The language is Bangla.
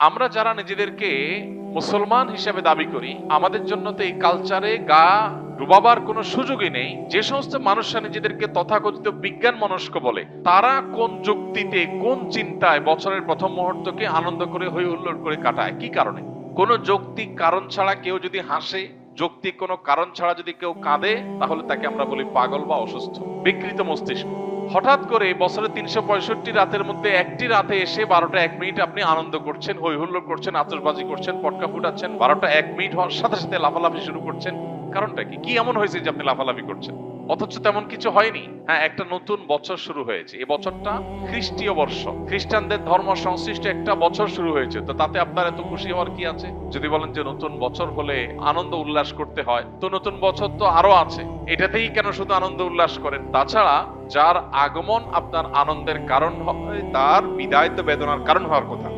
আমরা যারা নিজেদেরকে মুসলমান হিসেবে দাবি করি, আমাদের জন্য তো এই কালচারে গা ডুবাবার কোনো সুযোগই নেই। যে সমস্ত মানুষরা নিজেদেরকে তথাকথিত বিজ্ঞান মনস্ক বলে, তারা কোন যুক্তিতে, কোন চিন্তায় বছরের প্রথম মুহূর্তকে আনন্দ করে হই হুল্লোড় করে কাটায়? কি কারণে? কোন যৌক্তিক কারণ ছাড়া কেউ যদি হাসে, যৌক্তিক কোনো কারণ ছাড়া যদি কেউ কাঁদে, তাহলে তাকে আমরা বলি পাগল বা অসুস্থ, বিকৃত মস্তিষ্ক। হঠাৎ করে বছরে 365 রাতের মধ্যে একটি রাতে এসে 12টা 1 মিনিট আপনি আনন্দ করছেন, হই হুল্লোড় করছেন, আতশবাজি করছেন, পটকা ফুটাচ্ছেন, 12টা 1 মিনিট হওয়ার সাথে সাথে লাফালাফি শুরু করছেন। কারণটা কি? কি এমন হয়েছে যে আপনি লাফালাফি করছেন? অথচ তেমন কিছু হয়নি। হ্যাঁ, একটা নতুন বছর শুরু হয়েছে। এই বছরটা খ্রিস্টীয় বর্ষ, খ্রিস্টানদের ধর্ম সংশ্লিষ্ট একটা বছর শুরু হয়েছে। তো তাতে আপনার এত খুশি হওয়ার কি আছে? যদি বলেন যে নতুন বছর হলে আনন্দ উল্লাস করতে হয়, তো নতুন বছর তো আরো আছে, এটাতেই কেন শুধু আনন্দ উল্লাস করেন? তাছাড়া যার আগমন আপনার আনন্দের কারণ হয়, তার বিদায় তো বেদনার কারণ হওয়ার কথা।